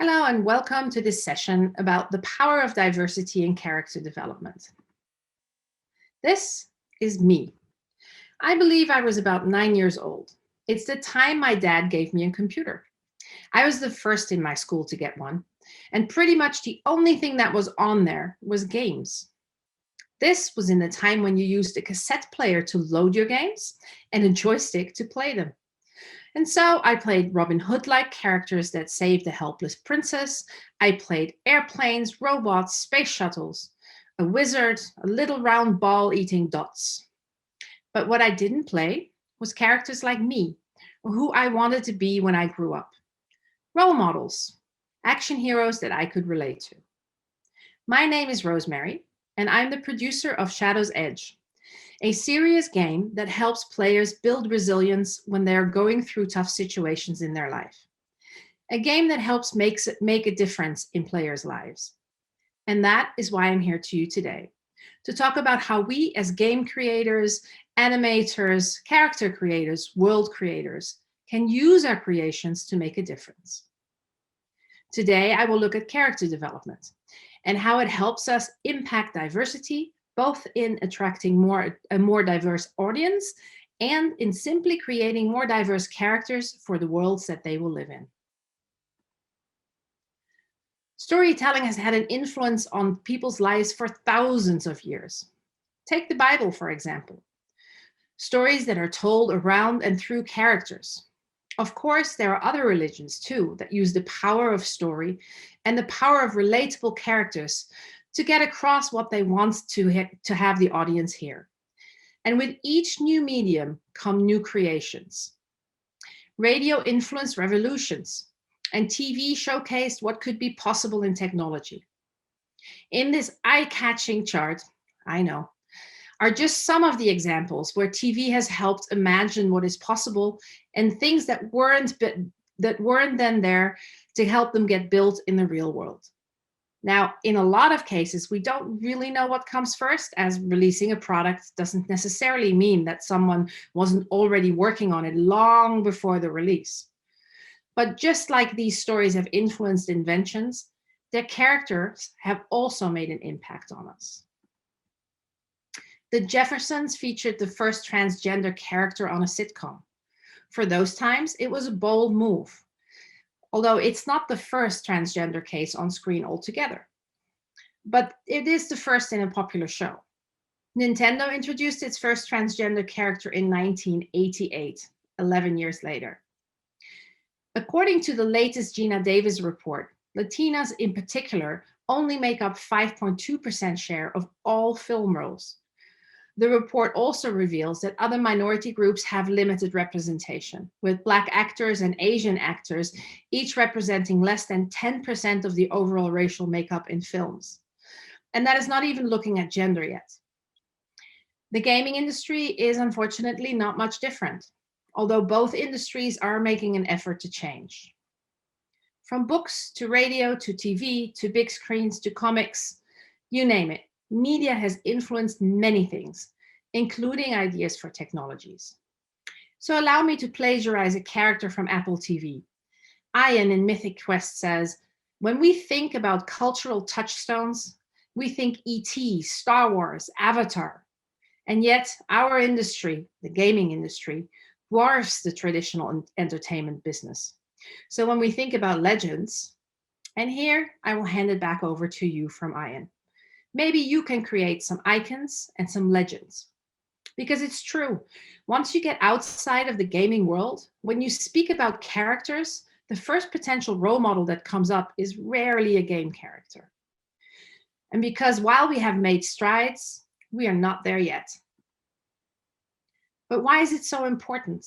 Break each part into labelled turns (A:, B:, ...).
A: Hello and welcome to this session about the power of diversity in character development. This is me. I believe I was about 9 years old. It's the time my dad gave me a computer. I was the first in my school to get one, and pretty much the only thing that was on there was games. This was in the time when you used a cassette player to load your games and a joystick to play them. And so I played Robin Hood-like characters that saved a helpless princess. I played airplanes, robots, space shuttles, a wizard, a little round ball eating dots. But what I didn't play was characters like me, or who I wanted to be when I grew up. Role models, action heroes that I could relate to. My name is Rosemary, and I'm the producer of Shadow's Edge, a serious game that helps players build resilience when they're going through tough situations in their life. A game that helps make a difference in players' lives. And that is why I'm here to you today, to talk about how we as game creators, animators, character creators, world creators, can use our creations to make a difference. Today, I will look at character development and how it helps us impact diversity, both in attracting a more diverse audience and in simply creating more diverse characters for the worlds that they will live in. Storytelling has had an influence on people's lives for thousands of years. Take the Bible, for example. Stories that are told around and through characters. Of course, there are other religions too that use the power of story and the power of relatable characters to get across what they want to have the audience hear. And with each new medium come new creations. Radio influenced revolutions, and TV showcased what could be possible in technology. In this eye-catching chart, I know, are just some of the examples where TV has helped imagine what is possible and things that weren't then there to help them get built in the real world. Now, in a lot of cases, we don't really know what comes first, as releasing a product doesn't necessarily mean that someone wasn't already working on it long before the release. But just like these stories have influenced inventions, their characters have also made an impact on us. The Jeffersons featured the first transgender character on a sitcom. For those times, it was a bold move, although it's not the first transgender case on screen altogether. But it is the first in a popular show. Nintendo introduced its first transgender character in 1988, 11 years later. According to the latest Gina Davis report, Latinas in particular only make up 5.2% share of all film roles. The report also reveals that other minority groups have limited representation, with Black actors and Asian actors each representing less than 10% of the overall racial makeup in films. And that is not even looking at gender yet. The gaming industry is unfortunately not much different, although both industries are making an effort to change. From books to radio to TV to big screens to comics, you name it. Media has influenced many things, including ideas for technologies. So allow me to plagiarize a character from Apple TV. Ian in Mythic Quest says, when we think about cultural touchstones, we think E.T., Star Wars, Avatar. And yet our industry, the gaming industry, dwarfs the traditional entertainment business. So when we think about legends, and here I will hand it back over to you from Ian. Maybe you can create some icons and some legends. Because it's true, once you get outside of the gaming world, when you speak about characters, the first potential role model that comes up is rarely a game character. And because while we have made strides, we are not there yet. But why is it so important?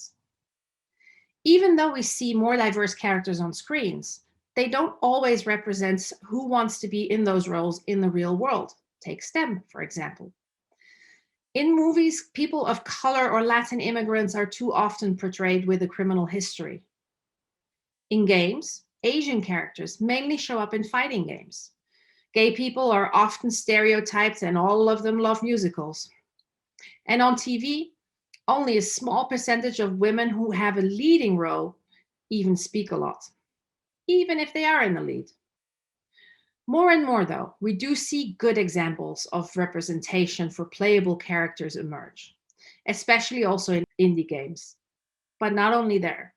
A: Even though we see more diverse characters on screens, they don't always represent who wants to be in those roles in the real world. Take STEM, for example. In movies, people of color or Latin immigrants are too often portrayed with a criminal history. In games, Asian characters mainly show up in fighting games. Gay people are often stereotyped and all of them love musicals. And on TV, only a small percentage of women who have a leading role even speak a lot. even if they are in the lead. More and more, though, we do see good examples of representation for playable characters emerge, especially also in indie games. But not only there.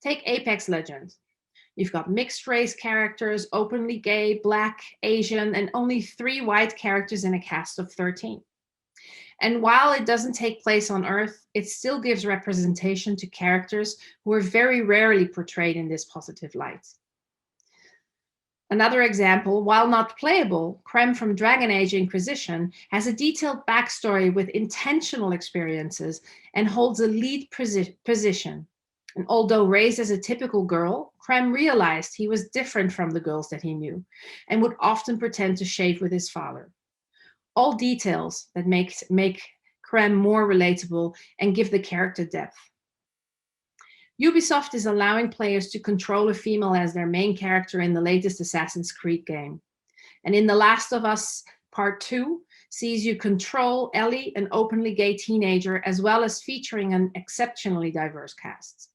A: Take Apex Legends. You've got mixed race characters, openly gay, black, Asian, and only 3 white characters in a cast of 13. And while it doesn't take place on Earth, it still gives representation to characters who are very rarely portrayed in this positive light. Another example, while not playable, Krem from Dragon Age Inquisition has a detailed backstory with intentional experiences and holds a lead position. And although raised as a typical girl, Krem realized he was different from the girls that he knew and would often pretend to shave with his father. All details that make Krem more relatable and give the character depth. Ubisoft is allowing players to control a female as their main character in the latest Assassin's Creed game. And in The Last of Us Part 2 sees you control Ellie, an openly gay teenager, as well as featuring an exceptionally diverse cast.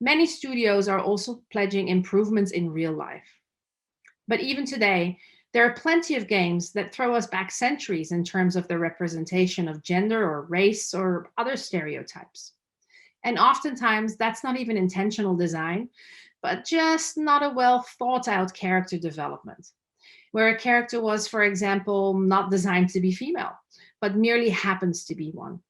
A: Many studios are also pledging improvements in real life. But even today, there are plenty of games that throw us back centuries in terms of the representation of gender or race or other stereotypes. And oftentimes, that's not even intentional design, but just not a well thought out character development, where a character was, for example, not designed to be female, but merely happens to be one.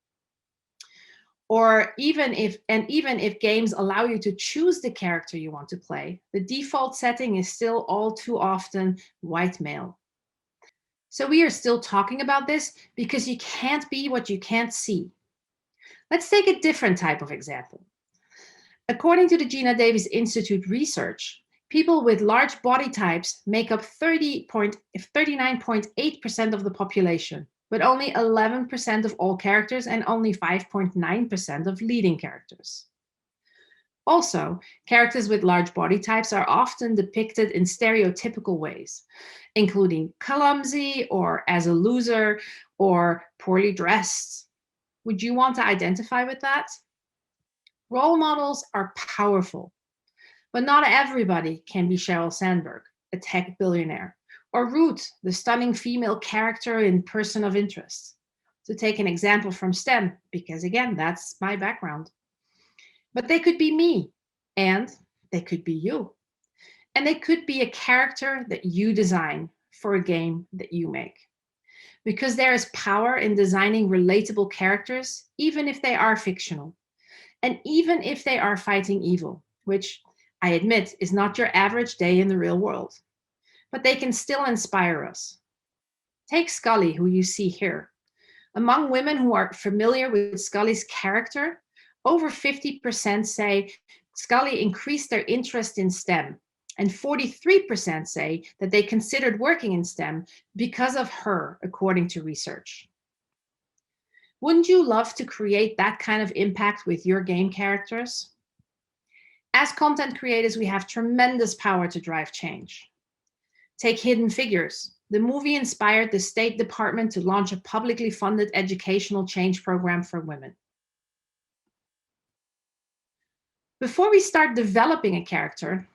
A: Or even if games allow you to choose the character you want to play, the default setting is still all too often white male. So we are still talking about this because you can't be what you can't see. Let's take a different type of example. According to the Gina Davis Institute research, people with large body types make up 39.8% of the population, but only 11% of all characters and only 5.9% of leading characters. Also, characters with large body types are often depicted in stereotypical ways, including clumsy or as a loser or poorly dressed. Would you want to identify with that? Role models are powerful, but not everybody can be Sheryl Sandberg, a tech billionaire, or Ruth, the stunning female character in Person of Interest. To take an example from STEM, because again, that's my background. But they could be me, and they could be you. And they could be a character that you design for a game that you make. Because there is power in designing relatable characters, even if they are fictional, and even if they are fighting evil, which I admit is not your average day in the real world. But they can still inspire us. Take Scully, who you see here. Among women who are familiar with Scully's character, over 50% say Scully increased their interest in STEM, and 43% say that they considered working in STEM because of her, according to research. Wouldn't you love to create that kind of impact with your game characters? As content creators, we have tremendous power to drive change. Take Hidden Figures. The movie inspired the State Department to launch a publicly funded educational change program for women. Before we start developing a character,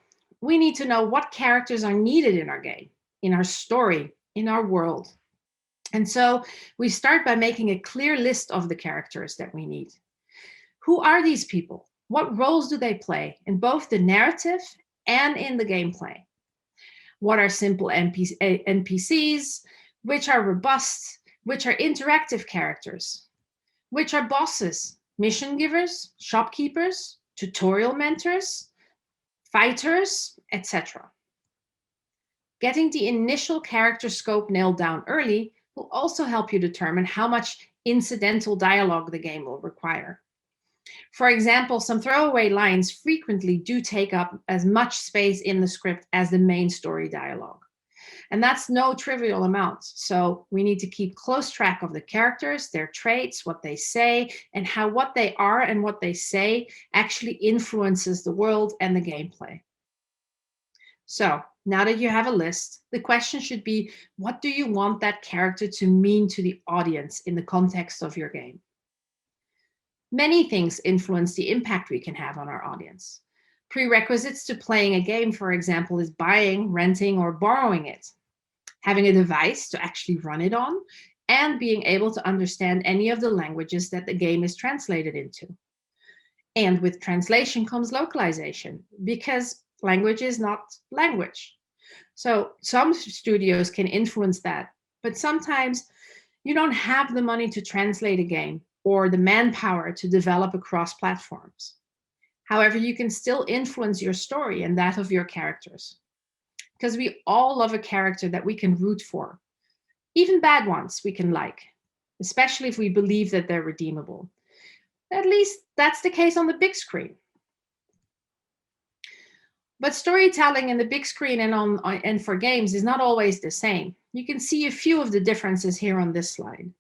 A: we need to know what characters are needed in our game, in our story, in our world. And so we start by making a clear list of the characters that we need. Who are these people? What roles do they play in both the narrative and in the gameplay? What are simple NPCs? Which are robust? Which are interactive characters? Which are bosses, mission givers, shopkeepers, tutorial mentors, fighters, etc. Getting the initial character scope nailed down early will also help you determine how much incidental dialogue the game will require. For example, some throwaway lines frequently do take up as much space in the script as the main story dialogue. And that's no trivial amount. So we need to keep close track of the characters, their traits, what they say, and how what they are and what they say actually influences the world and the gameplay. So now that you have a list, the question should be, what do you want that character to mean to the audience in the context of your game? Many things influence the impact we can have on our audience. Prerequisites to playing a game, for example, is buying, renting, or borrowing it, having a device to actually run it on, and being able to understand any of the languages that the game is translated into. And with translation comes localization, because language is not language. So some studios can influence that, but sometimes you don't have the money to translate a game or the manpower to develop across platforms. However, you can still influence your story and that of your characters, because we all love a character that we can root for. Even bad ones we can like, especially if we believe that they're redeemable. At least that's the case on the big screen. But storytelling in the big screen and for games is not always the same. You can see a few of the differences here on this slide.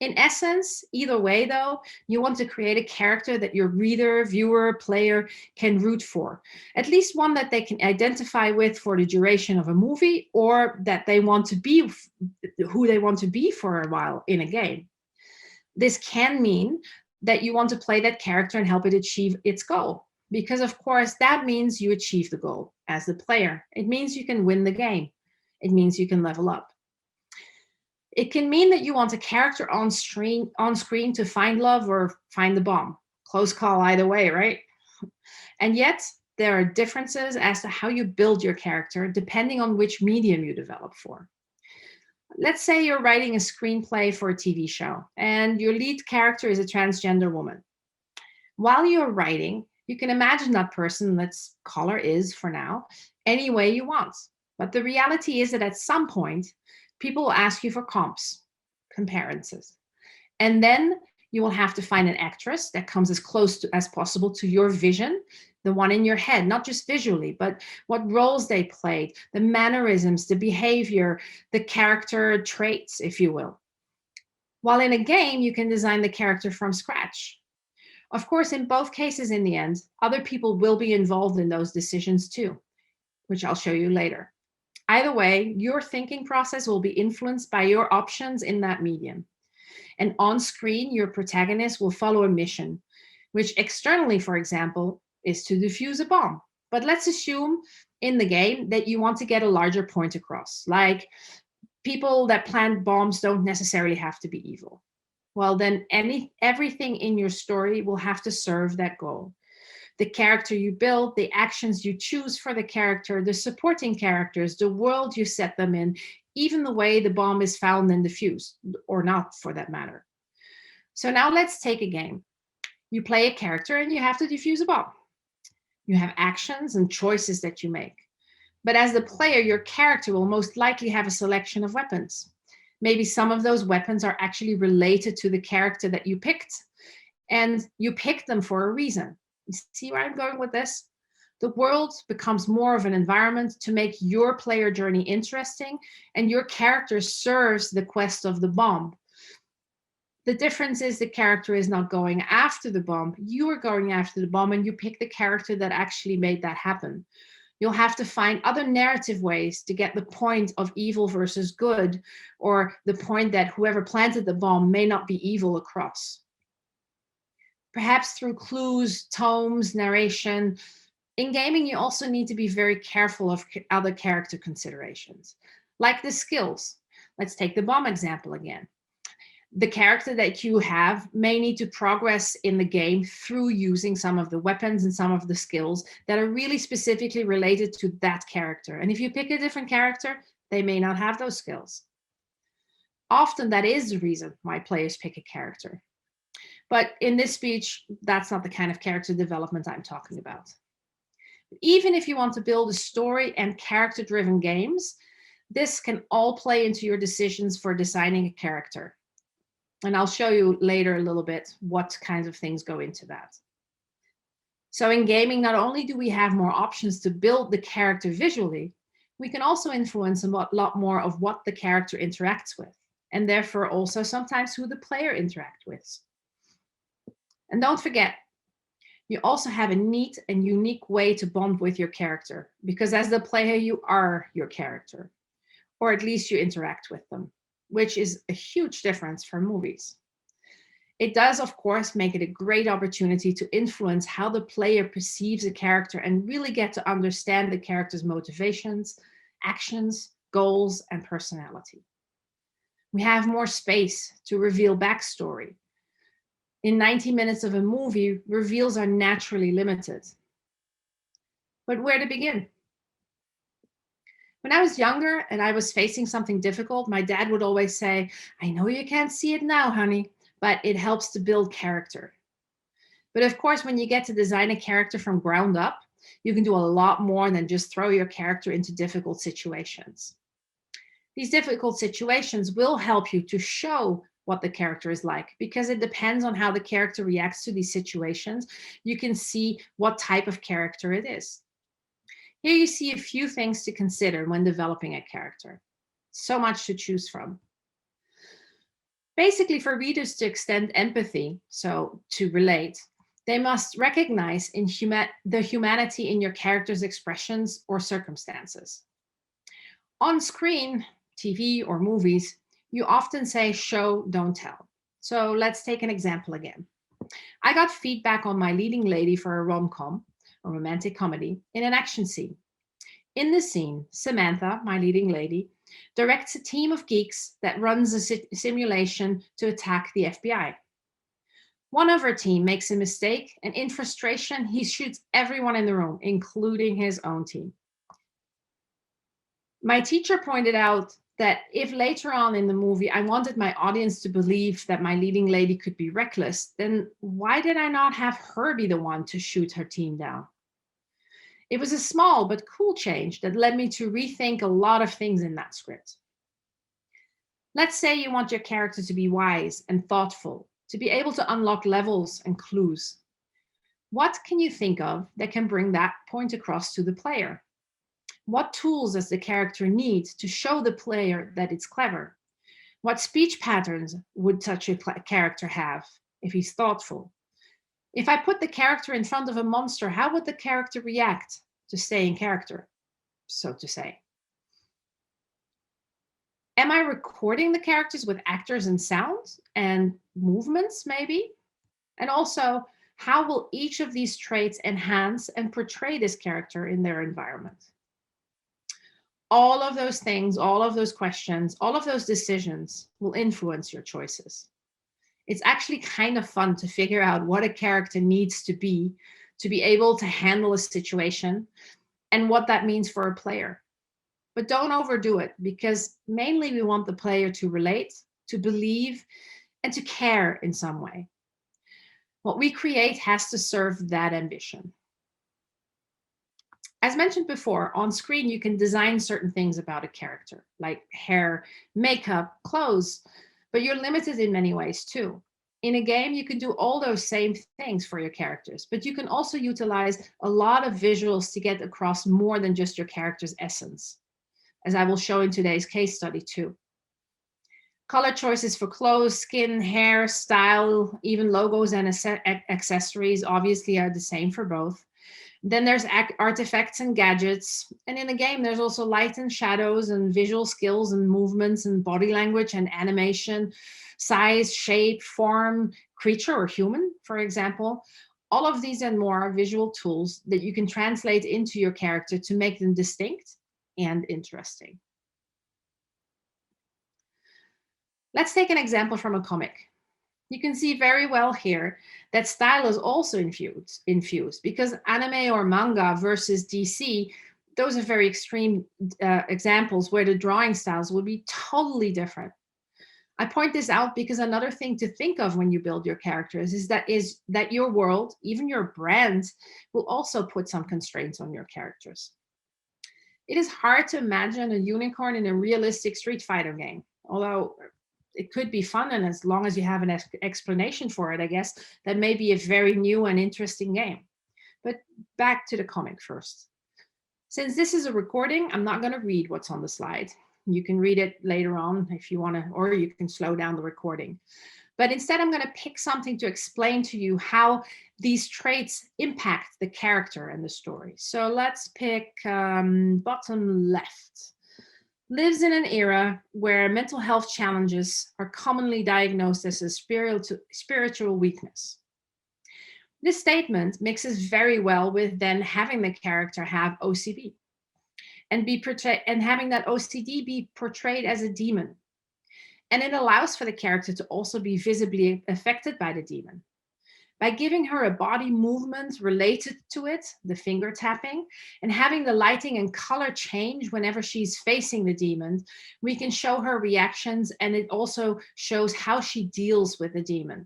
A: In essence, either way though, you want to create a character that your reader, viewer, player can root for. At least one that they can identify with for the duration of a movie, or that they want to be who they want to be for a while in a game. This can mean that you want to play that character and help it achieve its goal. Because of course, that means you achieve the goal as the player. It means you can win the game. It means you can level up. It can mean that you want a character on screen to find love or find the bomb. Close call either way, right? And yet, there are differences as to how you build your character depending on which medium you develop for. Let's say you're writing a screenplay for a TV show and your lead character is a transgender woman. While you're writing, you can imagine that person, let's call her Is for now, any way you want. But the reality is that at some point, people will ask you for comps, comparisons. And then you will have to find an actress that comes as close as possible to your vision, the one in your head, not just visually, but what roles they played, the mannerisms, the behavior, the character traits, if you will. While in a game, you can design the character from scratch. Of course, in both cases, in the end, other people will be involved in those decisions too, which I'll show you later. Either way, your thinking process will be influenced by your options in that medium. And on screen, your protagonist will follow a mission, which externally, for example, is to defuse a bomb. But let's assume in the game that you want to get a larger point across, like people that plant bombs don't necessarily have to be evil. Well, then everything in your story will have to serve that goal. The character you build, the actions you choose for the character, the supporting characters, the world you set them in, even the way the bomb is found and defused, or not for that matter. So now let's take a game. You play a character and you have to defuse a bomb. You have actions and choices that you make. But as the player, your character will most likely have a selection of weapons. Maybe some of those weapons are actually related to the character that you picked, and you picked them for a reason. You see where I'm going with this? The world becomes more of an environment to make your player journey interesting, and your character serves the quest of the bomb. The difference is the character is not going after the bomb. You are going after the bomb, and you pick the character that actually made that happen. You'll have to find other narrative ways to get the point of evil versus good, or the point that whoever planted the bomb may not be evil across. Perhaps through clues, tomes, narration. In gaming, you also need to be very careful of other character considerations, like the skills. Let's take the bomb example again. The character that you have may need to progress in the game through using some of the weapons and some of the skills that are really specifically related to that character. And if you pick a different character, they may not have those skills. Often that is the reason why players pick a character. But in this speech, that's not the kind of character development I'm talking about. Even if you want to build a story and character-driven games, this can all play into your decisions for designing a character. And I'll show you later a little bit what kinds of things go into that. So in gaming, not only do we have more options to build the character visually, we can also influence a lot more of what the character interacts with, and therefore also sometimes who the player interacts with. And don't forget, you also have a neat and unique way to bond with your character, because as the player, you are your character, or at least you interact with them, which is a huge difference from movies. It does, of course, make it a great opportunity to influence how the player perceives a character and really get to understand the character's motivations, actions, goals, and personality. We have more space to reveal backstory. In 90 minutes of a movie, reveals are naturally limited. But where to begin? When I was younger and I was facing something difficult, my dad would always say, I know you can't see it now, honey, but it helps to build character. But of course, when you get to design a character from ground up, you can do a lot more than just throw your character into difficult situations. These difficult situations will help you to show what the character is like, because it depends on how the character reacts to these situations. You can see what type of character it is. Here you see a few things to consider when developing a character. So much to choose from. Basically, for readers to extend empathy, so to relate, they must recognize the humanity in your character's expressions or circumstances. On screen, TV or movies, you often say show, don't tell. So let's take an example again. I got feedback on my leading lady for a rom-com, a romantic comedy, in an action scene. In the scene, Samantha, my leading lady, directs a team of geeks that runs a simulation to attack the FBI. One of her team makes a mistake, and in frustration, he shoots everyone in the room, including his own team. My teacher pointed out that if later on in the movie I wanted my audience to believe that my leading lady could be reckless, then why did I not have her be the one to shoot her team down? It was a small but cool change that led me to rethink a lot of things in that script. Let's say you want your character to be wise and thoughtful, to be able to unlock levels and clues. What can you think of that can bring that point across to the player? What tools does the character need to show the player that it's clever? What speech patterns would such a character have if he's thoughtful? If I put the character in front of a monster, how would the character react to stay in character, so to say? Am I recording the characters with actors and sounds and movements, maybe? And also, how will each of these traits enhance and portray this character in their environment? All of those things, all of those questions, all of those decisions will influence your choices. It's actually kind of fun to figure out what a character needs to be able to handle a situation and what that means for a player. But don't overdo it, because mainly we want the player to relate, to believe, and to care in some way. What we create has to serve that ambition. As mentioned before, on screen, you can design certain things about a character, like hair, makeup, clothes, but you're limited in many ways too. In a game, you can do all those same things for your characters, but you can also utilize a lot of visuals to get across more than just your character's essence, as I will show in today's case study too. Color choices for clothes, skin, hair, style, even logos and accessories obviously are the same for both. Then there's artifacts and gadgets. And in the game, there's also light and shadows and visual skills and movements and body language and animation, size, shape, form, creature or human, for example. All of these and more are visual tools that you can translate into your character to make them distinct and interesting. Let's take an example from a comic. You can see very well here that style is also infused because anime or manga versus DC, those are very extreme examples where the drawing styles will be totally different. I point this out because another thing to think of when you build your characters is that your world, even your brand, will also put some constraints on your characters. It is hard to imagine a unicorn in a realistic Street Fighter game, although it could be fun, and as long as you have an explanation for it, I guess, that may be a very new and interesting game. But back to the comic first. Since this is a recording, I'm not going to read what's on the slide. You can read it later on if you want to, or you can slow down the recording. But instead, I'm going to pick something to explain to you how these traits impact the character and the story. So let's pick bottom left. lives in an era where mental health challenges are commonly diagnosed as a spiritual weakness. This statement mixes very well with then having the character have OCD and be portrayed and having that OCD be portrayed as a demon. And it allows for the character to also be visibly affected by the demon. By giving her a body movement related to it, the finger tapping, and having the lighting and color change whenever she's facing the demon, we can show her reactions, and it also shows how she deals with the demon.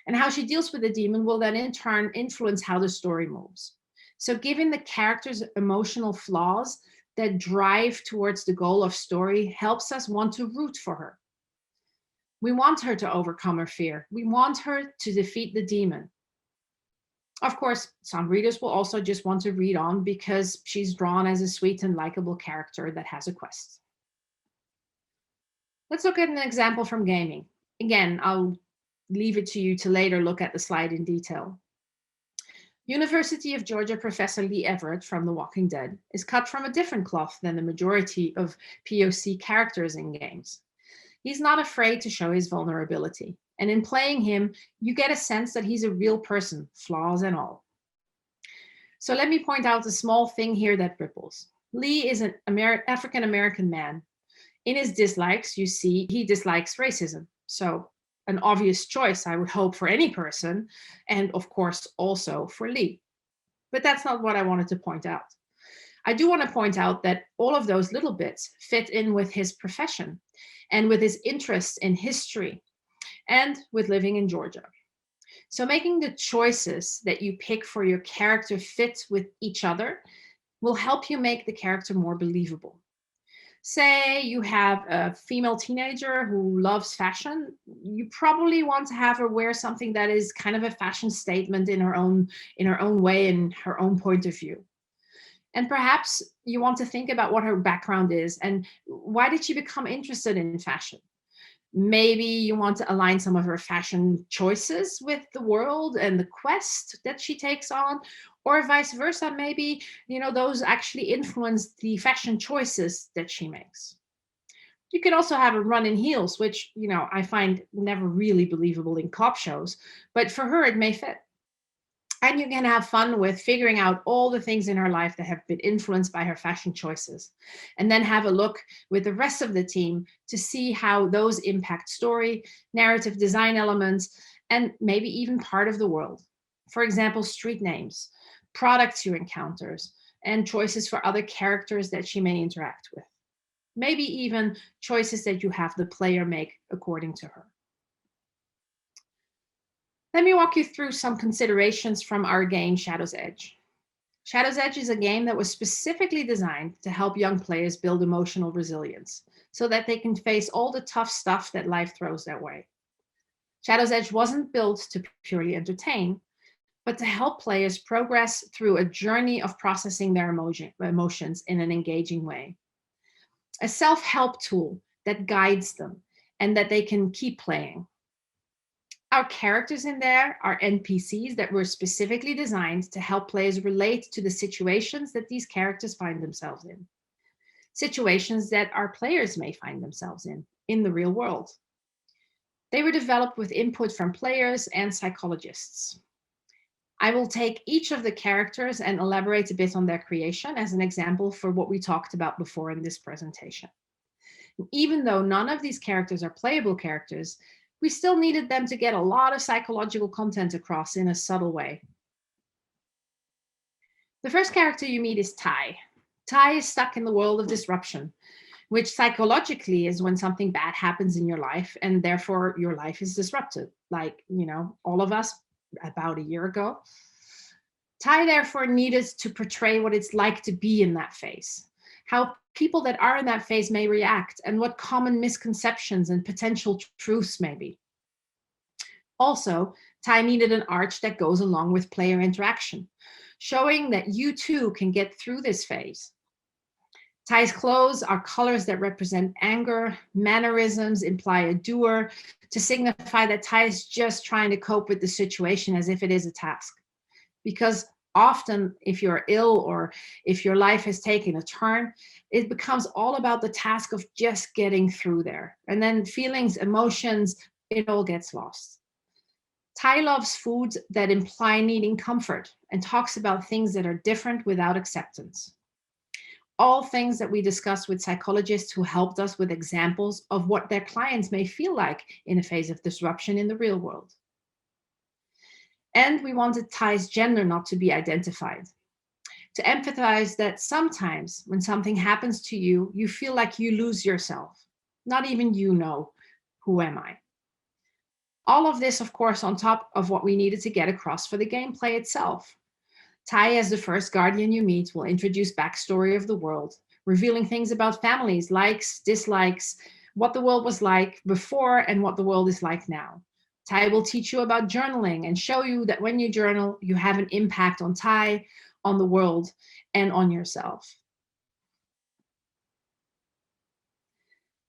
A: And how she deals with the demon will then in turn influence how the story moves. So giving the characters emotional flaws that drive towards the goal of story helps us want to root for her. We want her to overcome her fear. We want her to defeat the demon. Of course, some readers will also just want to read on because she's drawn as a sweet and likable character that has a quest. Let's look at an example from gaming. Again, I'll leave it to you to later look at the slide in detail. University of Georgia professor Lee Everett from The Walking Dead is cut from a different cloth than the majority of POC characters in games. He's not afraid to show his vulnerability. And in playing him, you get a sense that he's a real person, flaws and all. So let me point out a small thing here that ripples. Lee is an African-American man. In his dislikes, you see he dislikes racism. So an obvious choice, I would hope, for any person, and of course also for Lee. But that's not what I wanted to point out. I do want to point out that all of those little bits fit in with his profession and with his interest in history and with living in Georgia. So making the choices that you pick for your character fit with each other will help you make the character more believable. Say you have a female teenager who loves fashion, you probably want to have her wear something that is kind of a fashion statement in her own way and her own point of view. And perhaps you want to think about what her background is and why did she become interested in fashion? Maybe you want to align some of her fashion choices with the world and the quest that she takes on, or vice versa. Maybe, those actually influence the fashion choices that she makes. You could also have her run in heels, which, I find never really believable in cop shows, but for her, it may fit. And you can have fun with figuring out all the things in her life that have been influenced by her fashion choices. And then have a look with the rest of the team to see how those impact story, narrative design elements, and maybe even part of the world. For example, street names, products you encounters, and choices for other characters that she may interact with. Maybe even choices that you have the player make according to her. Let me walk you through some considerations from our game, Shadow's Edge. Shadow's Edge is a game that was specifically designed to help young players build emotional resilience so that they can face all the tough stuff that life throws their way. Shadow's Edge wasn't built to purely entertain, but to help players progress through a journey of processing their emotions in an engaging way. A self-help tool that guides them and that they can keep playing. Our characters in there are NPCs that were specifically designed to help players relate to the situations that these characters find themselves in. Situations that our players may find themselves in the real world. They were developed with input from players and psychologists. I will take each of the characters and elaborate a bit on their creation as an example for what we talked about before in this presentation. Even though none of these characters are playable characters, we still needed them to get a lot of psychological content across in a subtle way. The first character you meet is Ty. Ty is stuck in the world of disruption, which psychologically is when something bad happens in your life and therefore your life is disrupted, like, all of us about a year ago. Ty therefore needed to portray what it's like to be in that phase, how people that are in that phase may react, and what common misconceptions and potential truths may be. Also, Ty needed an arch that goes along with player interaction, showing that you too can get through this phase. Ty's clothes are colors that represent anger, mannerisms imply a doer, to signify that Ty is just trying to cope with the situation as if it is a task. Because Often, if you're ill or if your life has taken a turn, it becomes all about the task of just getting through there. And then feelings, emotions, it all gets lost. Ty loves foods that imply needing comfort and talks about things that are different without acceptance. All things that we discussed with psychologists who helped us with examples of what their clients may feel like in a phase of disruption in the real world. And we wanted Ty's gender not to be identified, to empathize that sometimes when something happens to you, you feel like you lose yourself. Not even you know, who am I? All of this, of course, on top of what we needed to get across for the gameplay itself. Ty, as the first guardian you meet, will introduce backstory of the world, revealing things about families, likes, dislikes, what the world was like before and what the world is like now. Ty will teach you about journaling and show you that when you journal, you have an impact on Ty, on the world, and on yourself.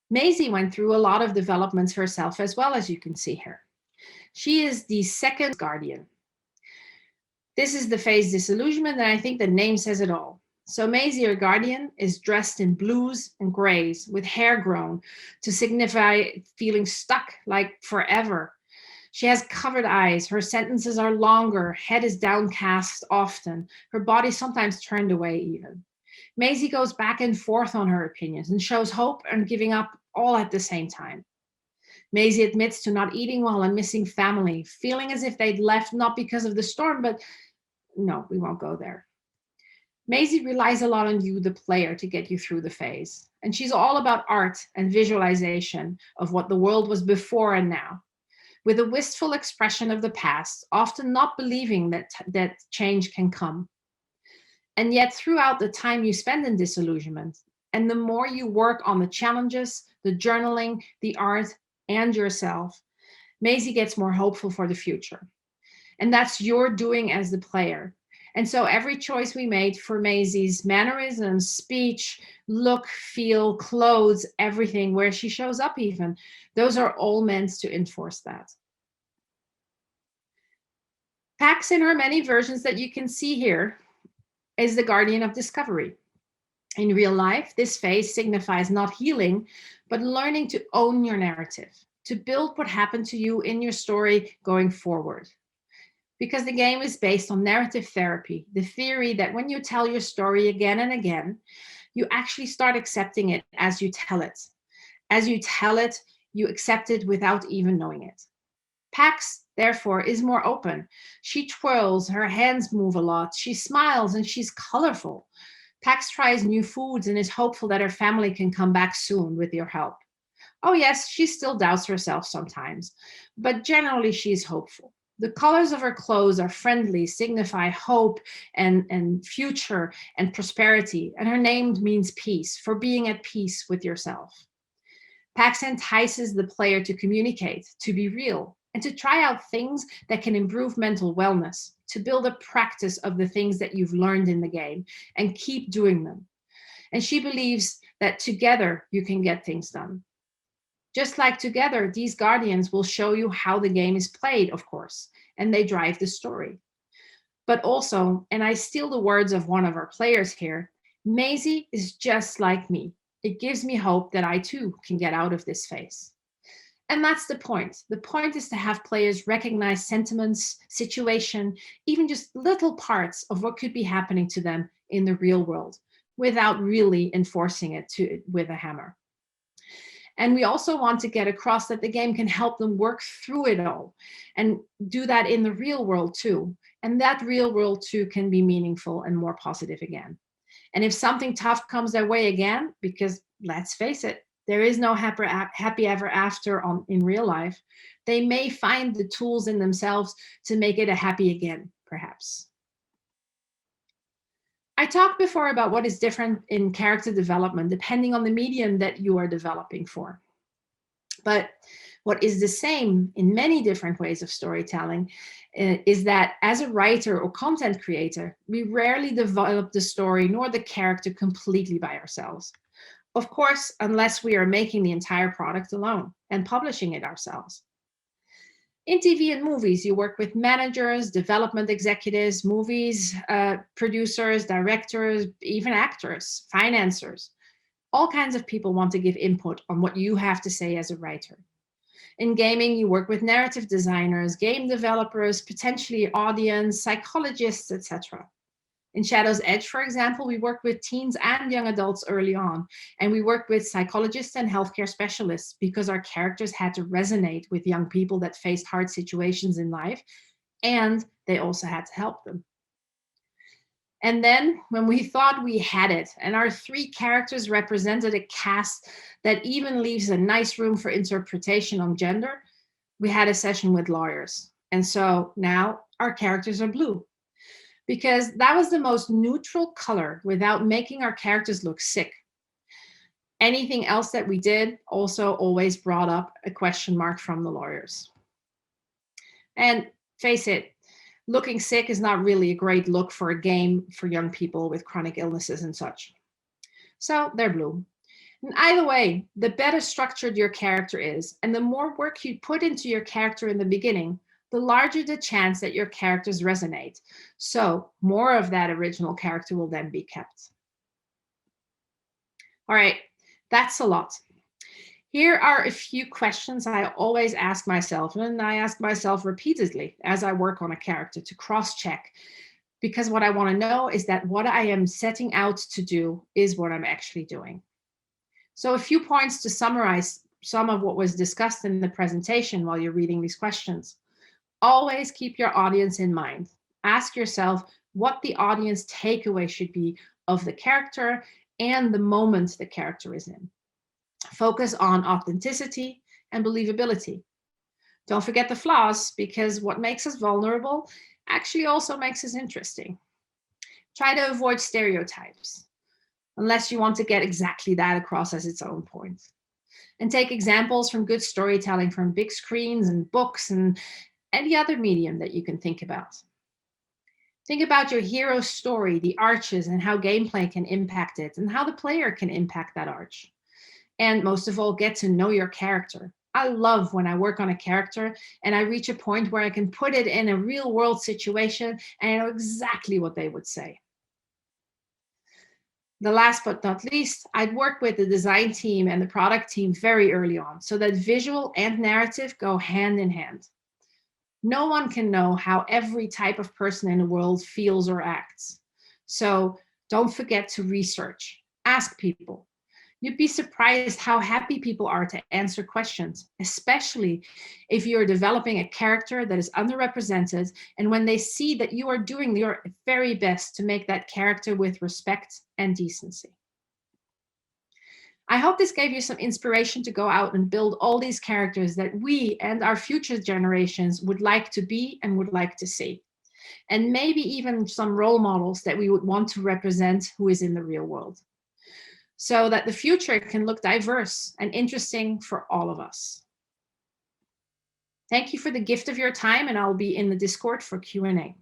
A: Maisie went through a lot of developments herself as well, as you can see here. She is the second guardian. This is the phase disillusionment, and I think the name says it all. So Maisie, her guardian, is dressed in blues and grays with hair grown to signify feeling stuck like forever. She has covered eyes, her sentences are longer, head is downcast often, her body sometimes turned away even. Maisie goes back and forth on her opinions and shows hope and giving up all at the same time. Maisie admits to not eating well and missing family, feeling as if they'd left not because of the storm, but no, we won't go there. Maisie relies a lot on you, the player, to get you through the phase. And she's all about art and visualization of what the world was before and now, with a wistful expression of the past, often not believing that change can come. And yet, throughout the time you spend in disillusionment, and the more you work on the challenges, the journaling, the art, and yourself, Maisie gets more hopeful for the future. And that's your doing as the player. And so every choice we made for Maisie's mannerisms, speech, look, feel, clothes, everything, where she shows up even, those are all meant to enforce that. Pax, in her many versions that you can see here, is the guardian of discovery. In real life, this phase signifies not healing, but learning to own your narrative, to build what happened to you in your story going forward. Because the game is based on narrative therapy, the theory that when you tell your story again and again, you actually start accepting it as you tell it. As you tell it, you accept it without even knowing it. Pax, therefore, is more open. She twirls, her hands move a lot, she smiles, and she's colorful. Pax tries new foods and is hopeful that her family can come back soon with your help. Oh yes, she still doubts herself sometimes, but generally she's hopeful. The colors of her clothes are friendly, signify hope and future and prosperity, and her name means peace, for being at peace with yourself. Pax entices the player to communicate, to be real, and to try out things that can improve mental wellness, to build a practice of the things that you've learned in the game and keep doing them. And she believes that together you can get things done. Just like together, these guardians will show you how the game is played, of course, and they drive the story. But also, and I steal the words of one of our players here, Maisie is just like me. It gives me hope that I too can get out of this phase. And that's the point. The point is to have players recognize sentiments, situation, even just little parts of what could be happening to them in the real world without really enforcing it with a hammer. And we also want to get across that the game can help them work through it all and do that in the real world too. And that real world too can be meaningful and more positive again. And if something tough comes their way again, because let's face it, there is no happy ever after in real life, they may find the tools in themselves to make it a happy again, perhaps. I talked before about what is different in character development depending on the medium that you are developing for. But what is the same in many different ways of storytelling is that as a writer or content creator, we rarely develop the story nor the character completely by ourselves. Of course, unless we are making the entire product alone and publishing it ourselves. In TV and movies, you work with managers, development executives, movies, producers, directors, even actors, financiers. All kinds of people want to give input on what you have to say as a writer. In gaming, you work with narrative designers, game developers, potentially audience, psychologists, etc. In Shadow's Edge, for example, we work with teens and young adults early on, and we work with psychologists and healthcare specialists because our characters had to resonate with young people that faced hard situations in life, and they also had to help them. And then, when we thought we had it, and our 3 characters represented a cast that even leaves a nice room for interpretation on gender, we had a session with lawyers. And so now our characters are blue, because that was the most neutral color without making our characters look sick. Anything else that we did also always brought up a question mark from the lawyers. And face it, looking sick is not really a great look for a game for young people with chronic illnesses and such. So they're blue. And either way, the better structured your character is, and the more work you put into your character in the beginning, the larger the chance that your characters resonate. So more of that original character will then be kept. All right, that's a lot. Here are a few questions I always ask myself, and I ask myself repeatedly as I work on a character to cross-check, because what I want to know is that what I am setting out to do is what I'm actually doing. So a few points to summarize some of what was discussed in the presentation while you're reading these questions. Always keep your audience in mind. Ask yourself what the audience takeaway should be of the character and the moment the character is in. Focus on authenticity and believability. Don't forget the flaws, because what makes us vulnerable actually also makes us interesting. Try to avoid stereotypes, unless you want to get exactly that across as its own point. And take examples from good storytelling from big screens and books and any other medium that you can think about. Think about your hero's story, the arches, and how gameplay can impact it, and how the player can impact that arch. And most of all, get to know your character. I love when I work on a character and I reach a point where I can put it in a real world situation and I know exactly what they would say. The last but not least, I'd work with the design team and the product team very early on so that visual and narrative go hand in hand. No one can know how every type of person in the world feels or acts. So don't forget to research. Ask people. You'd be surprised how happy people are to answer questions, especially if you're developing a character that is underrepresented and when they see that you are doing your very best to make that character with respect and decency. I hope this gave you some inspiration to go out and build all these characters that we and our future generations would like to be and would like to see. And maybe even some role models that we would want to represent who is in the real world, so that the future can look diverse and interesting for all of us. Thank you for the gift of your time, and I'll be in the Discord for Q&A.